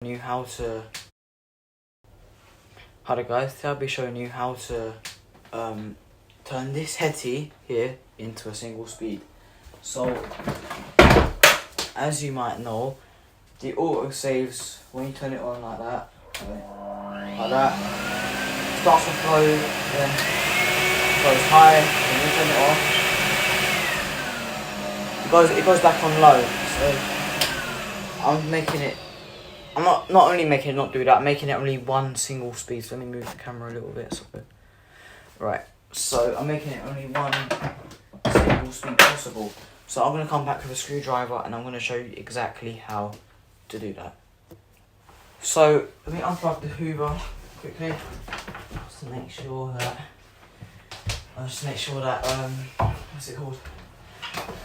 you how to Hello guys, today I'll be showing you how to turn this hetty here into a single speed. So as you might know, the auto saves when you turn it on like that, starts off low, then goes high, then you turn it off, it goes back on low. So I'm not only making it not do that, I'm making it only one single speed. So let me move the camera a little bit. Right, so I'm making it only one single speed possible. So I'm going to come back with a screwdriver and I'm going to show you exactly how to do that. So let me unplug the Hoover quickly, just to make sure that what's it called?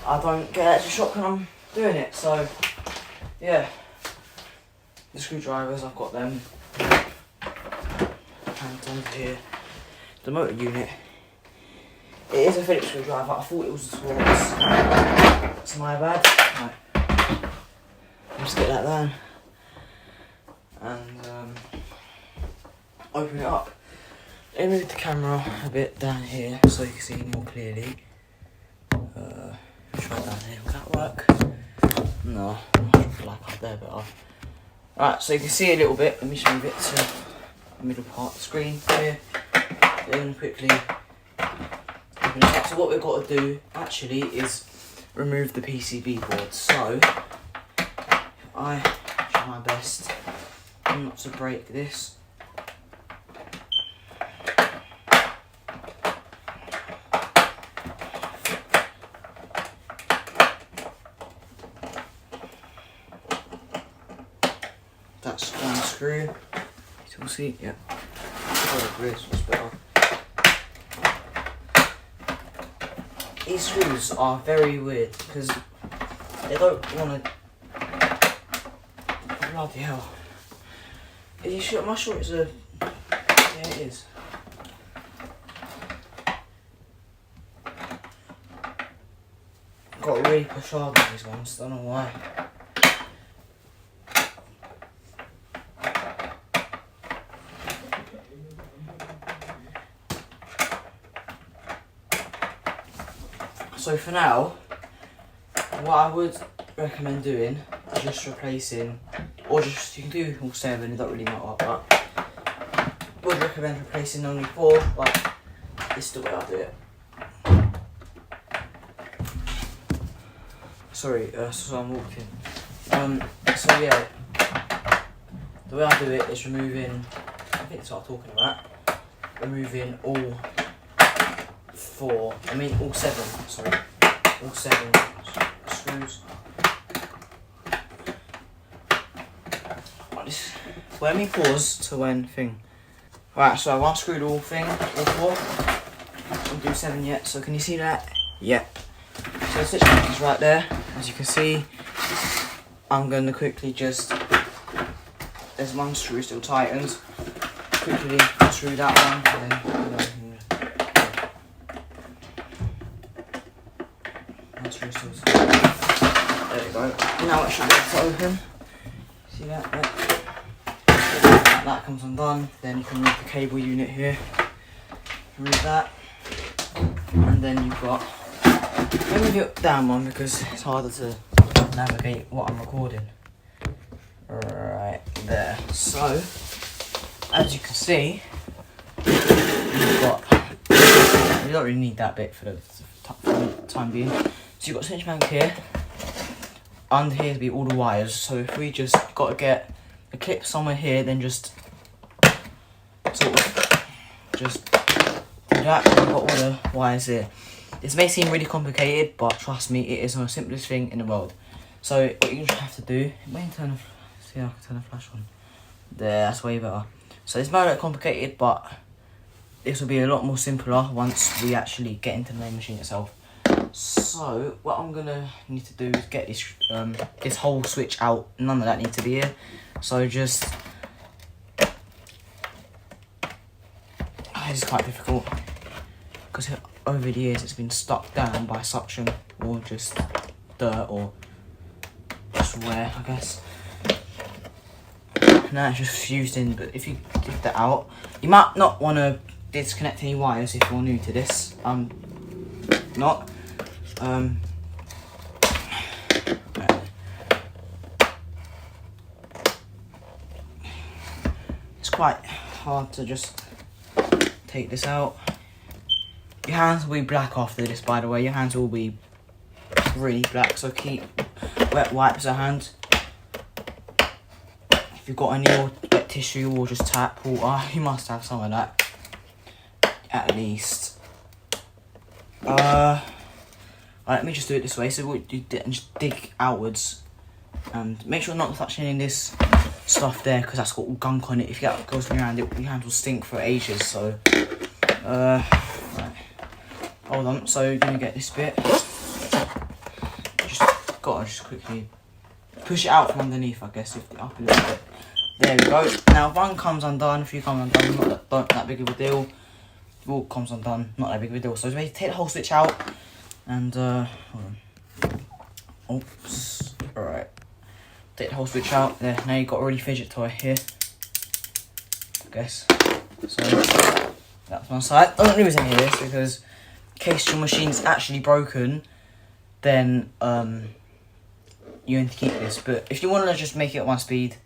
I don't get extra shock when I'm doing it. So yeah. The screwdrivers, I've got them, and under here, the motor unit. It is a Phillips screwdriver, I thought it was a Swartz. It's my bad. Right. Just get that down, and open it up. Let me move the camera a bit down here so you can see more clearly. Try down here, will that work? No, like up there better. Right, so you can see a little bit. Let me just move it to the middle part of the screen here. Then quickly open it up. So what we've got to do actually is remove the PCB board. So I try my best not to break this. That's one screw. You can see, yeah. These screws are very weird because they don't want to. Bloody hell! Are you sure? Am I sure it's a? Yeah, it is. Got to really push hard on these ones. Don't know why. So for now, what I would recommend doing is just replacing, or just, you can do all 7, it don't really matter, but I would recommend replacing only 4, but this is the way I do it. Sorry, so I'm walking. So yeah, the way I do it is removing, I think that's what I'm talking about, removing all 7, sorry, all 7 screws. Let me pause to when thing. Right, so I've unscrewed all 4. Don't do 7 yet, so can you see that? Yep. So the switch back is right there, as you can see. I'm going to quickly just, there's one screw still tightened, quickly unscrew that one, and then there we go. Now it should be able to open. See that? Yep. That comes undone. Then you can remove the cable unit here. Remove that. And then you've got. Let me move it down one because it's harder to navigate what I'm recording. Right there. So, as you can see, you've got. You don't really need that bit for the time being. So you've got a switch bank here. Under here to be all the wires. So if we just got to get a clip somewhere here, then just sort of just do that. We've got all the wires here. This may seem really complicated, but trust me, it is the most simplest thing in the world. So what you just have to do, see I can turn the flash on. There, that's way better. So it's very complicated, but this will be a lot more simpler once we actually get into the main machine itself. So what I'm gonna need to do is get this whole switch out. None of that needs to be here. So just this is quite difficult because over the years it's been stuck down by suction or just dirt or just wear, I guess. now it's just fused in, but if you take that out, you might not want to disconnect any wires if you're new to this. Not. It's quite hard to just take this out. Your hands will be black after this, by the way. Your hands will be really black, so keep wet wipes at hand. If you've got any wet tissue or just tap water, you must have some of that, at least. Alright, let me just do it this way. So what you do, just dig outwards, and make sure not to touch any of this stuff there, because that's got gunk on it. If that goes in your hand, your hands will stink for ages. So, right. Hold on. So you're gonna get this bit. Just quickly push it out from underneath, I guess, lift it up a little bit. There we go. Now, if one comes undone, if you come undone, not that big of a deal. If all comes undone, not that big of a deal. So just take the whole switch out and hold on. Oops. Alright. Take the whole switch out. There. Now you've got a really fidget toy here, I guess. So that's one side. Don't lose any of this, because in case your machine's actually broken, then you need to keep this. But if you want to just make it at one speed,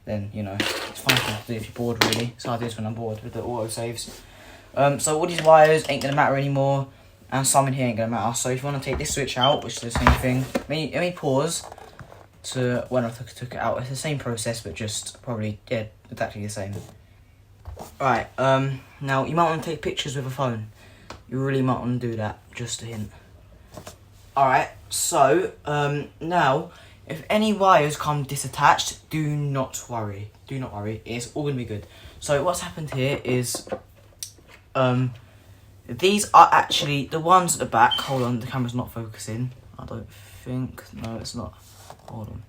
then, you know, it's fine to do if you're bored, really. So I do this when I'm bored with the auto saves. So all these wires ain't going to matter anymore, and some in here ain't going to matter. So if you want to take this switch out, which is the same thing, let me pause to when I took it out. It's the same process, but just probably, yeah, exactly the same. Right, now you might want to take pictures with a phone. You really might want to do that, just a hint. Alright, so, now, if any wires come disattached, do not worry. Do not worry, it's all going to be good. So what's happened here is, these are actually, the ones at the back, hold on, the camera's not focusing, I don't think, no it's not, hold on.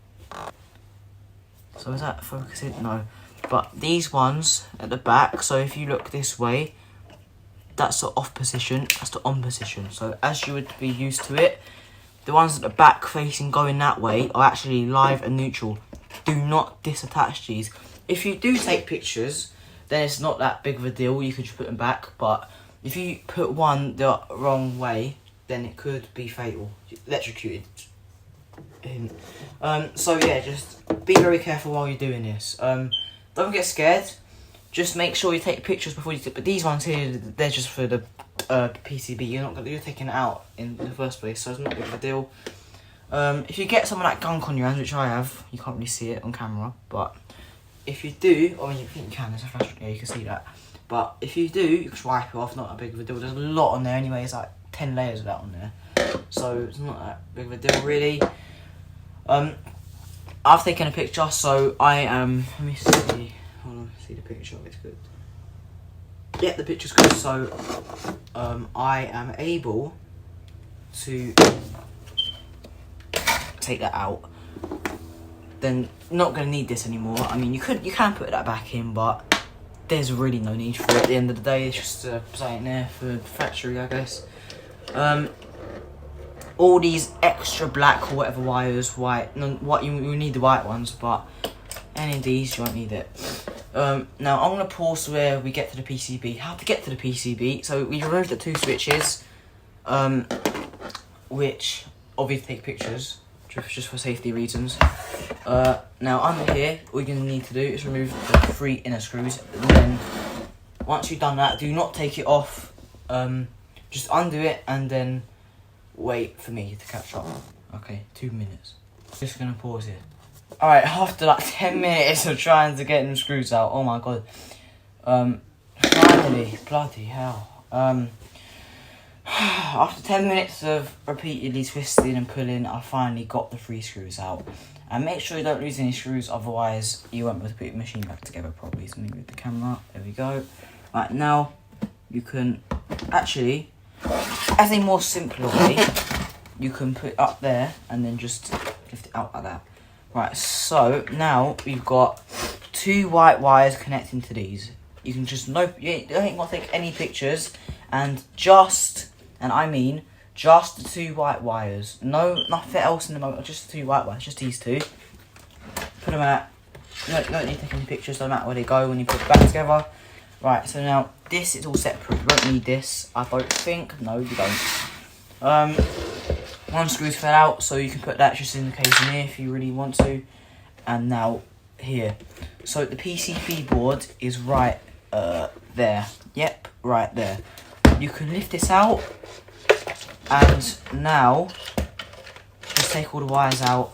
So is that focusing? No. But these ones at the back, so if you look this way, that's the off position, that's the on position. So as you would be used to it, the ones at the back facing going that way are actually live and neutral. Do not disattach these. If you do take pictures, then it's not that big of a deal, you could just put them back. But if you put one the wrong way, then it could be fatal, electrocuted. So yeah, just be very careful while you're doing this. Don't get scared. Just make sure you take pictures before you. But these ones here, they're just for the PCB. You're taking it out in the first place, so it's not big of a deal. If you get some of that gunk on your hands, which I have, you can't really see it on camera. But if you do, I mean, you think you can. There's a flash. Yeah, you can see that. But if you do, you can just wipe it off. Not that big of a deal. There's a lot on there anyway. It's like 10 layers of that on there, so it's not that big of a deal really. I've taken a picture, so I am. Let me see. Hold on, see the picture. It's good. Yeah, the picture's good. So, I am able to take that out. Then not gonna need this anymore. I mean, you can put that back in, but there's really no need for it. At the end of the day, it's just something there for the factory, I guess. All these extra black or whatever wires, white, you need the white ones, but any of these you won't need it. Now I'm gonna pause where we get to the PCB. How to get to the PCB? So we removed the two switches, which obviously take pictures just for safety reasons. Now under here, all you're gonna need to do is remove the 3 inner screws. And then once you've done that, do not take it off. Just undo it and then wait for me to catch up. Okay, 2 minutes. Just gonna pause here. Alright, after like 10 minutes of trying to get them screws out, oh my god. Finally, bloody hell. After 10 minutes of repeatedly twisting and pulling, I finally got the 3 screws out. And make sure you don't lose any screws, otherwise you won't be able to put your machine back together properly. So let me move the camera, there we go. Right, now you can actually, as a more simpler way, you can put it up there and then just lift it out like that. Right, so now we've got 2 white wires connecting to these. You can just, you ain't got to take any pictures, and I mean just the 2 white wires. No, nothing else in the moment, just the 2 white wires, just these 2. Put them out, you don't need to take any pictures, no matter where they go when you put it back together. Right, so now this is all separate. You won't need this, I don't think. No, you don't. One screw's fell out, so you can put that just in the case in here if you really want to. And now here. So the PCB board is right there. Yep, right there. You can lift this out, and now just take all the wires out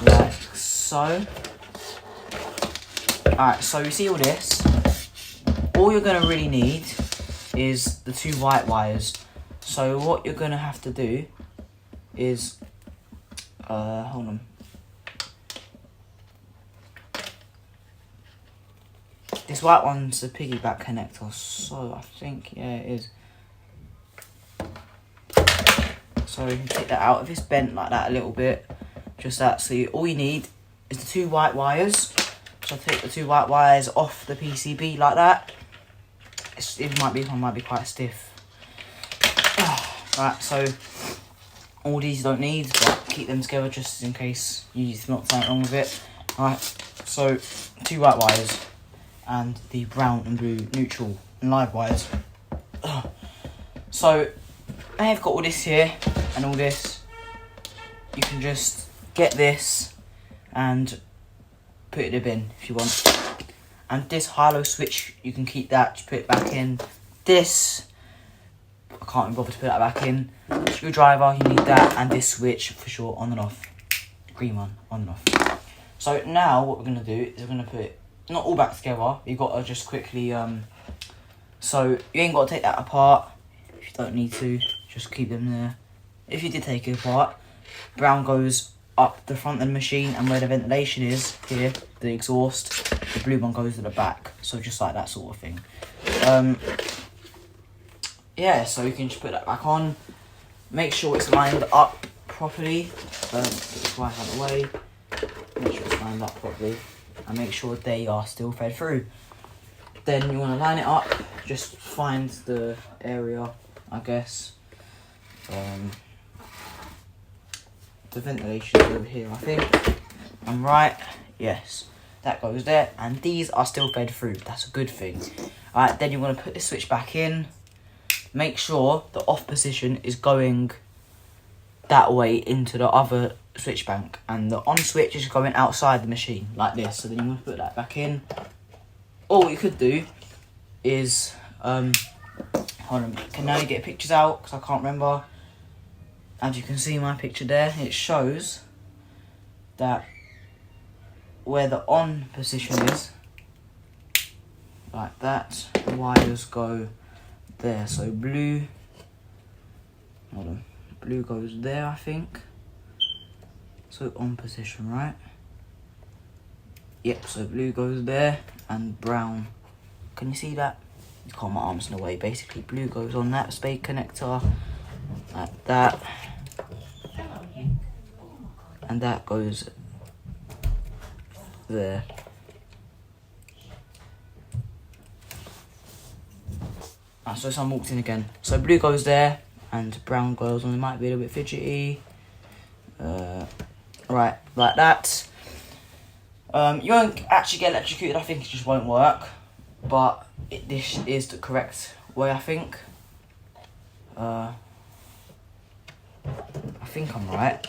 like so. Alright, so you see all this? All you're going to really need is the 2 white wires. So what you're going to have to do is, hold on. This white one's the piggyback connector, so I think, yeah, it is. So you can take that out. If it's bent like that a little bit, just that. So all you need is the 2 white wires. So take the 2 white wires off the PCB like that. It might be quite stiff. Right, so all these you don't need, but keep them together just in case you need to knock something wrong with it. Alright, so 2 white wires and the brown and blue neutral and live wires. So I have got all this here and all this. You can just get this and put it in the bin if you want. And this high-low switch, you can keep that, just put it back in. This, I can't even bother to put that back in. Screwdriver, you need that, and this switch for sure, on and off. Green one, on and off. So now what we're going to do is we're going to put it, not all back together, you've got to just quickly, so you ain't got to take that apart. If you don't need to, just keep them there. If you did take it apart, brown goes up the front of the machine, and where the ventilation is here, the exhaust, the blue one goes to the back. So just like that sort of thing. Yeah, so you can just put that back on. Make sure it's lined up properly. Put this right out of the way. Make sure it's lined up properly, and make sure they are still fed through. Then you want to line it up. Just find the area, I guess. The ventilation is over here, I think. I'm right. Yes, that goes there, and these are still fed through. That's a good thing. Alright, then you want to put this switch back in. Make sure the off position is going that way into the other switch bank, and the on switch is going outside the machine like this. So then you want to put that back in. Or what you could do is, hold on, can now you get pictures out because I can't remember. As you can see my picture there, it shows that where the on position is, like that, the wires go there. So blue, hold on, blue goes there, I think. So on position, right? Yep, so blue goes there, and brown, can you see that? You can't, my arm's in the way. Basically, blue goes on that spade connector, like that. And that goes there. So someone walked in again. So blue goes there, and brown goes on. It might be a little bit fidgety. Right, like that. You won't actually get electrocuted. I think it just won't work. But this is the correct way, I think. I think I'm right.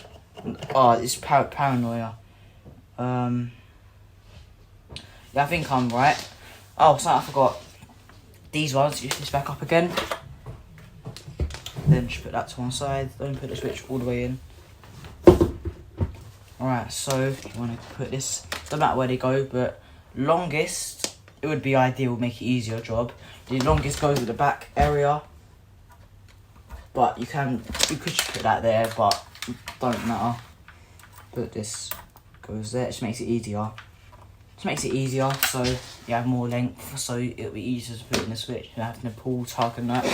Oh, it's paranoia. Yeah, I think I'm right. Oh, something I forgot. These ones, use this back up again. Then just put that to one side. Don't put the switch all the way in. Alright, so you want to put this, doesn't matter where they go, but longest, it would be ideal, make it easier job. The longest goes to the back area. But you could just put that there, but don't matter. But this goes there, it just makes it easier. So you have more length, so it'll be easier to put in the switch. You have to pull, tug and that.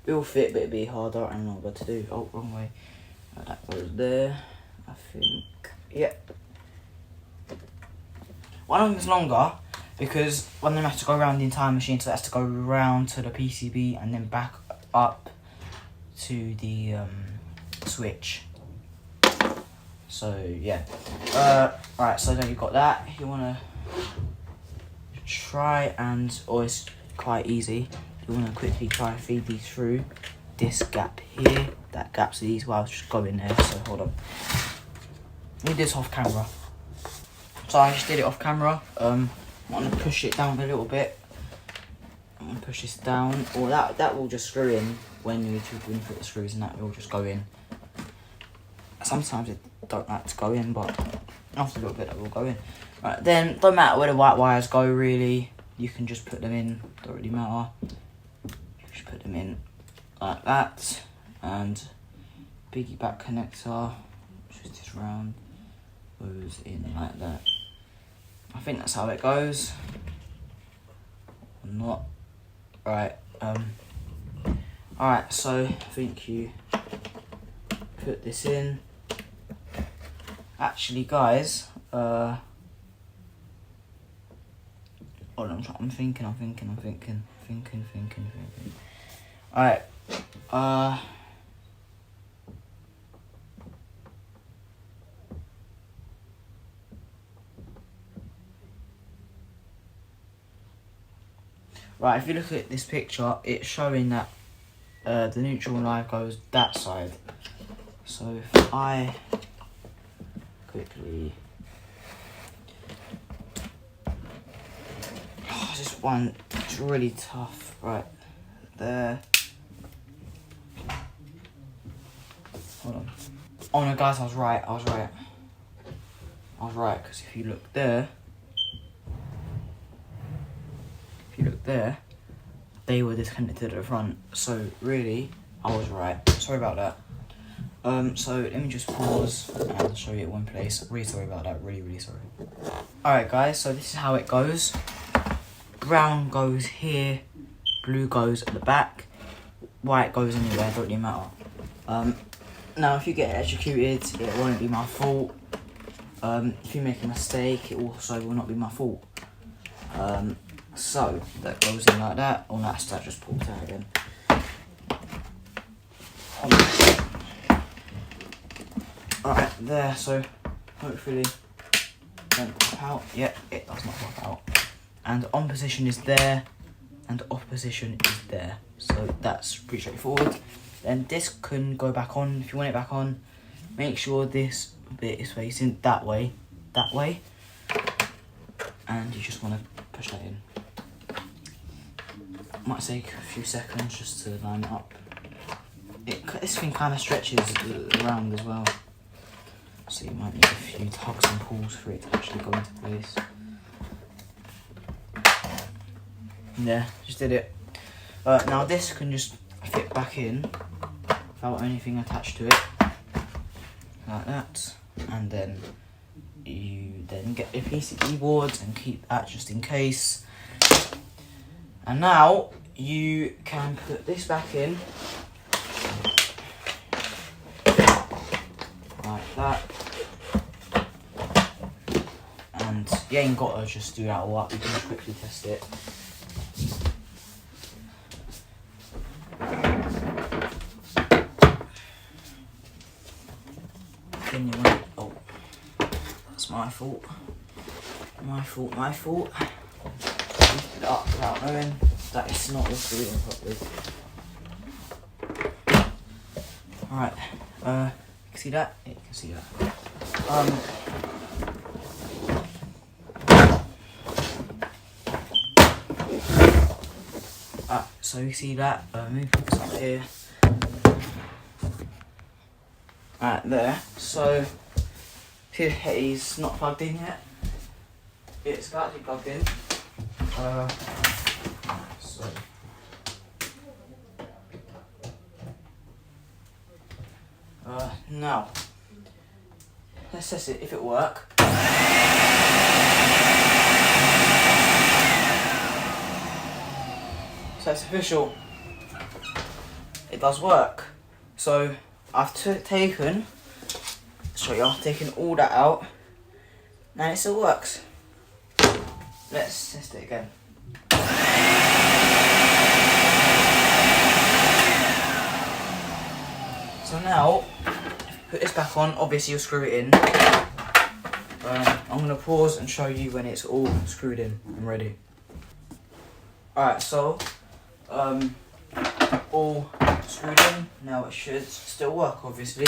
It will fit, but it'll be harder. I don't know what to do. Oh, wrong way. That goes there, I think. Yep. One of them is longer because one of them has to go around the entire machine, so that's to go around to the PCB and then back up to the switch. So yeah. Right, so then you've got that. You wanna try and, or it's quite easy. You wanna quickly try and feed these through this gap here. That gap's these. Well, I'll just go in there. So hold on. We did this off camera. So I just did it off camera. I'm gonna push it down a little bit. I'm gonna push this down, or that will just screw in when you put the screws, and that will just go in. Sometimes it don't like to go in, but after a little bit, that will go in. Right, then don't matter where the white wires go. Really, you can just put them in. Don't really matter. You just put them in like that, and piggyback connector, just this round, goes in like that. I think that's how it goes. Or not. Right. Alright, so I think you put this in. Actually, guys, hold on, I'm thinking. Alright, right, if you look at this picture, it's showing that the neutral line goes that side. So if I quickly, this one is really tough. Right there. Hold on. Oh no, guys, I was right. Because if you look there, they were disconnected at the front. So really, I was right. Sorry about that. So let me just pause and show you at one place. Really sorry about that. Really sorry. Alright, guys. So this is how it goes. Brown goes here. Blue goes at the back. White goes anywhere. Don't really matter. Now, if you get electrocuted, it won't be my fault. If you make a mistake, it also will not be my fault. So that goes in like that. Oh, that just pulled out again. Alright, there. So hopefully, don't pop out. Yep, it does not pop out. And on position is there, and off position is there. So that's pretty straightforward. Then this can go back on if you want it back on. Make sure this bit is facing that way, and you just want to push that in. Might take a few seconds just to line it up. This thing kind of stretches around as well, so you might need a few tugs and pulls for it to actually go into place. Yeah, just did it. Now this can just fit back in without anything attached to it, like that, and then you then get your PCB boards and keep that just in case. And now you can put this back in like that, and you ain't gotta just do that all up, you can just quickly test it. Then you want, oh, that's my fault. Lift it up without knowing that it's not lifted in properly. Alright, you can see that? Yeah, you can see that. So you see that, move this up here. Alright, there. So, see the hetty's not plugged in yet. It's about to be plugged in. So. Now, let's test it if it works. So it's official. It does work. So I've taken all that out, and it still works. Let's test it again. So now, put this back on. Obviously you'll screw it in. I'm going to pause and show you when it's all screwed in and ready. Alright, so all screwed in. Now it should still work, obviously.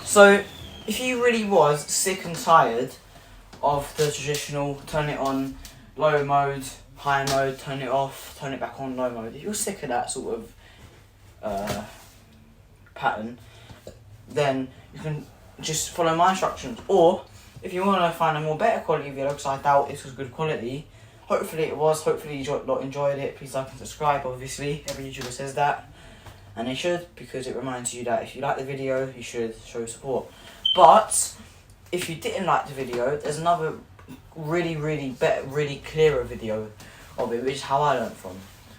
So, if you really was sick and tired of the traditional turn it on, low mode, high mode, turn it off, turn it back on, low mode, if you're sick of that sort of pattern, then you can just follow my instructions. Or, if you want to find a more better quality video, because I doubt this was good quality, hopefully it was, hopefully you enjoyed it, please like and subscribe, obviously, every YouTuber says that. And they should, because it reminds you that if you like the video, you should show support. But if you didn't like the video, there's another really clearer video of it, which is how I learned from,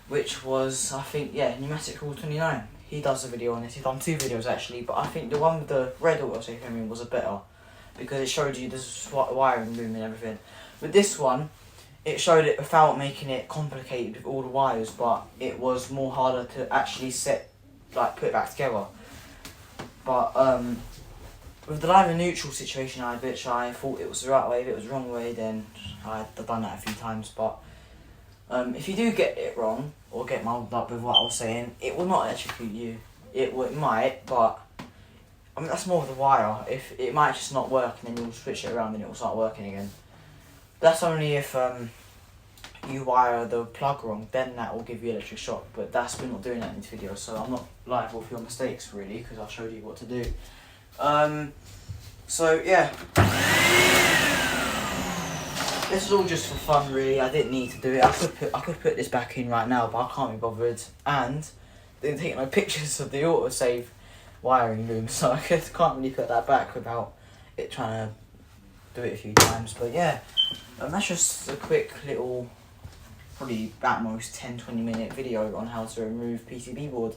which was, I think, yeah, Numatic Rule 29. He does a video on this. He's done 2 videos actually, but I think the one with the red autosave memory was a better, because it showed you this wiring room and everything. With this one, it showed it without making it complicated with all the wires, but it was more harder to actually put it back together. But with the live and neutral situation I had, which I thought it was the right way, if it was the wrong way, then I'd done that a few times. But if you do get it wrong, or get muddled up with what I was saying, it will not electrocute you. It might, but I mean, that's more of the wire. If it might just not work, and then you'll switch it around and it will start working again. That's only if you wire the plug wrong, then that will give you electric shock. But we're not doing that in this video, so I'm not liable for your mistakes really, because I showed you what to do. So yeah, this is all just for fun really. I didn't need to do it. I could put this back in right now, but I can't be bothered, and didn't take no pictures of the autosave wiring room, so I can't really put that back without it trying to do it a few times. But yeah, that's just a quick little, probably at most 10-20 minute video on how to remove PCB board.